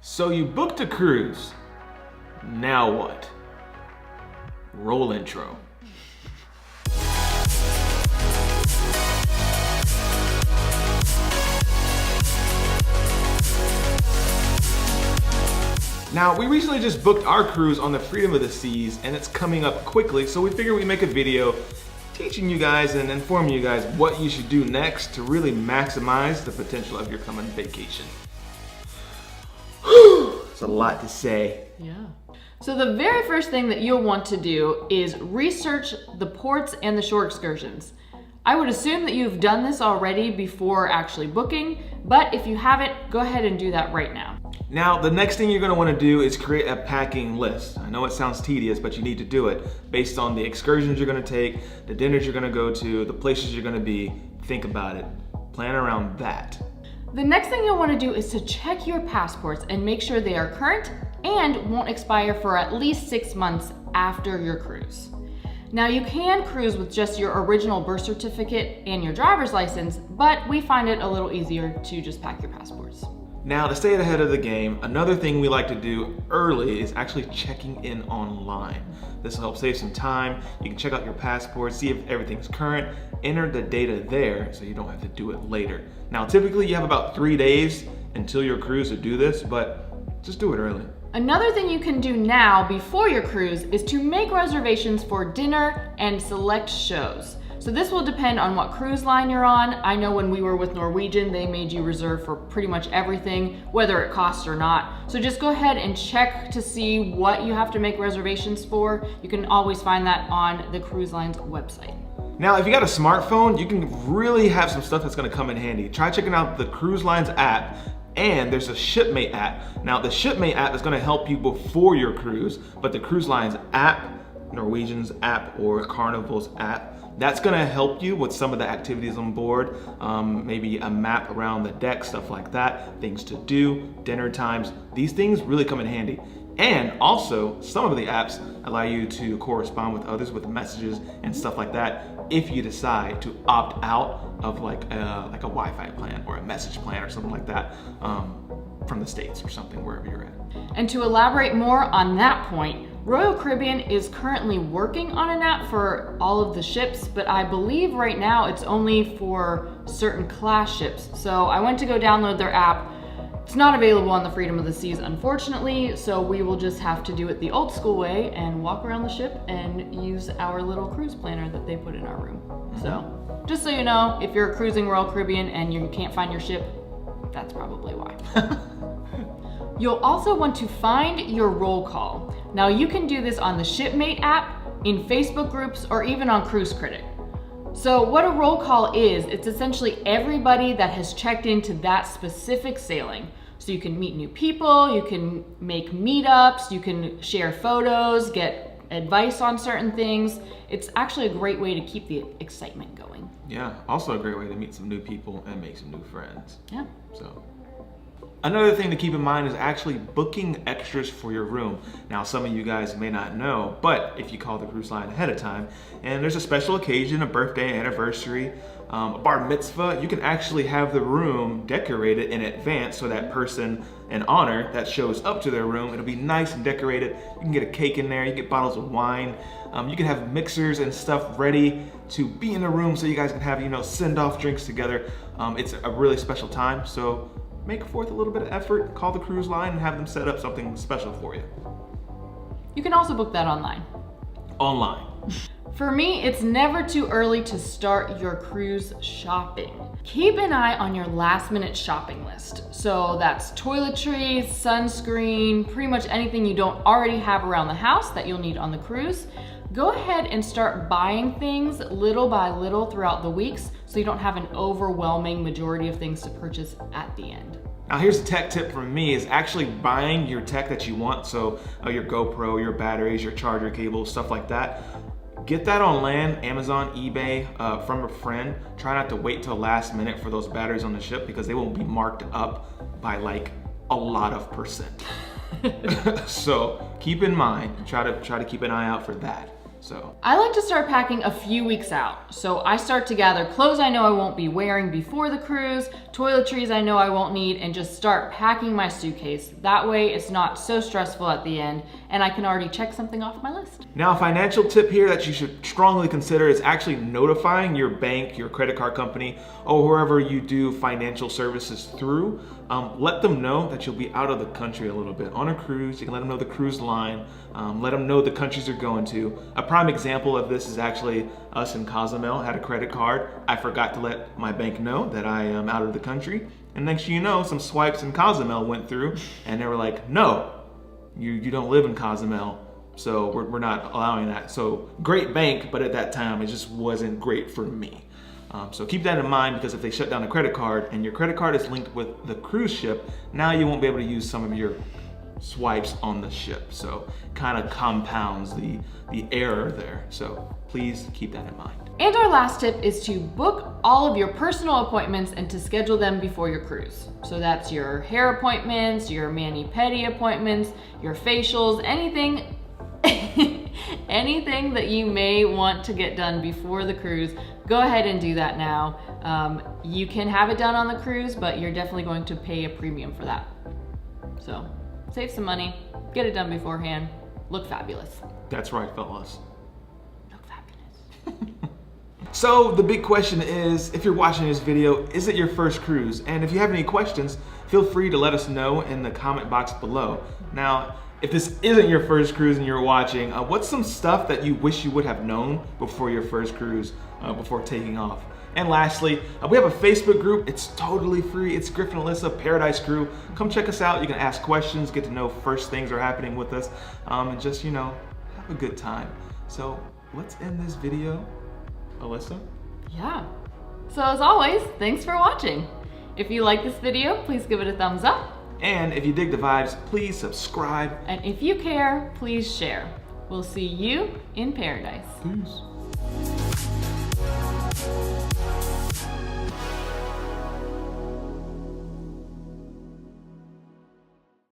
So you booked a cruise. Now what? Roll intro. Now, we recently just booked our cruise on the Freedom of the Seas, and it's coming up quickly, so we figured we'd make a video teaching you guys and informing you guys what you should do next to really maximize the potential of your coming vacation. It's a lot to say. Yeah. So the very first thing that you'll want to do is research the ports and the shore excursions. I would assume that you've done this already before actually booking, but if you haven't, go ahead and do that right now. Now, the next thing you're going to want to do is create a packing list. I know it sounds tedious, but you need to do it based on the excursions you're going to take, the dinners you're going to go to, the places you're going to be. Think about it. Plan around that. The next thing you'll want to do is to check your passports and make sure they are current and won't expire for at least 6 months after your cruise. Now, you can cruise with just your original birth certificate and your driver's license, but we find it a little easier to just pack your passports. Now, to stay ahead of the game, another thing we like to do early is actually checking in online. This will help save some time. You can check out your passport, see if everything's current, enter the data there so you don't have to do it later. Now, typically you have about 3 days until your cruise to do this, but just do it early. Another thing you can do now before your cruise is to make reservations for dinner and select shows. So this will depend on what cruise line you're on. I know when we were with Norwegian, they made you reserve for pretty much everything, whether it costs or not. So just go ahead and check to see what you have to make reservations for. You can always find that on the cruise line's website. Now, if you got a smartphone, you can really have some stuff that's gonna come in handy. Try checking out the Cruise Lines app, and there's a Shipmate app. Now, the Shipmate app is gonna help you before your cruise, but the Cruise Lines app, Norwegian's app, or Carnival's app, that's gonna help you with some of the activities on board, maybe a map around the deck, stuff like that, things to do, dinner times. These things really come in handy. And also, some of the apps allow you to correspond with others with messages and stuff like that if you decide to opt out of like a Wi-Fi plan or a message plan or something like that from the States or something, wherever you're at. And to elaborate more on that point, Royal Caribbean is currently working on an app for all of the ships, but I believe right now it's only for certain class ships. So I went to go download their app. It's not available on the Freedom of the Seas, unfortunately, so we will just have to do it the old school way and walk around the ship and use our little cruise planner that they put in our room. So just so you know, if you're cruising Royal Caribbean and you can't find your ship, that's probably why. You'll also want to find your roll call. Now, you can do this on the Shipmate app, in Facebook groups, or even on Cruise Critic. So what a roll call is, it's essentially everybody that has checked into that specific sailing. So you can meet new people, you can make meetups, you can share photos, get advice on certain things. It's actually a great way to keep the excitement going. Yeah, also a great way to meet some new people and make some new friends. Yeah. So. Another thing to keep in mind is actually booking extras for your room. Now, some of you guys may not know, but if you call the cruise line ahead of time and there's a special occasion, a birthday, anniversary, a bar mitzvah, you can actually have the room decorated in advance so that person in honor that shows up to their room, it'll be nice and decorated. You can get a cake in there, you get bottles of wine, you can have mixers and stuff ready to be in the room so you guys can have, send off drinks together. It's a really special time, so make forth a little bit of effort, call the cruise line and have them set up something special for you. You can also book that online. Online. For me, it's never too early to start your cruise shopping. Keep an eye on your last minute shopping list. So that's toiletries, sunscreen, pretty much anything you don't already have around the house that you'll need on the cruise. Go ahead and start buying things little by little throughout the weeks so you don't have an overwhelming majority of things to purchase at the end. Now, here's a tech tip from me is actually buying your tech that you want. So your GoPro, your batteries, your charger cables, stuff like that. Get that on land, Amazon, eBay, from a friend. Try not to wait till last minute for those batteries on the ship because they will be marked up by like a lot of %. So keep in mind, try to keep an eye out for that. So I like to start packing a few weeks out. So I start to gather clothes I know I won't be wearing before the cruise, toiletries I know I won't need, and just start packing my suitcase. That way it's not so stressful at the end and I can already check something off my list. now, a financial tip here that you should strongly consider is actually notifying your bank, your credit card company, or whoever you do financial services through. Let them know that you'll be out of the country a little bit on a cruise. You can let them know the cruise line, let them know the countries you're going to. A prime example of this is actually us in Cozumel. Had a credit card. I forgot to let my bank know that I am out of the country. And next thing you know, some swipes in Cozumel went through and they were like, no, you don't live in Cozumel. So we're not allowing that. So great bank, but at that time, it just wasn't great for me. So keep that in mind, because if they shut down a credit card and your credit card is linked with the cruise ship, now you won't be able to use some of your swipes on the ship. So kind of compounds the error there. So please keep that in mind. And our last tip is to book all of your personal appointments and to schedule them before your cruise. So that's your hair appointments, your mani-pedi appointments, your facials, anything anything that you may want to get done before the cruise, go ahead and do that now. You can have it done on the cruise, but you're definitely going to pay a premium for that. So save some money, get it done beforehand, look fabulous. That's right, fellas. Look fabulous. So the big question is, if you're watching this video, is it your first cruise? And if you have any questions, feel free to let us know in the comment box below. Now, if this isn't your first cruise and you're watching, what's some stuff that you wish you would have known before your first cruise, before taking off? And lastly, we have a Facebook group. It's totally free. It's Griff and Alyssa Paradise Crew. Come check us out. You can ask questions, get to know first things are happening with us, and just, you know, have a good time. So let's end this video. Alyssa? Yeah. So as always, thanks for watching. If you like this video, please give it a thumbs up. And if you dig the vibes, please subscribe. And if you care, please share. We'll see you in paradise. Peace.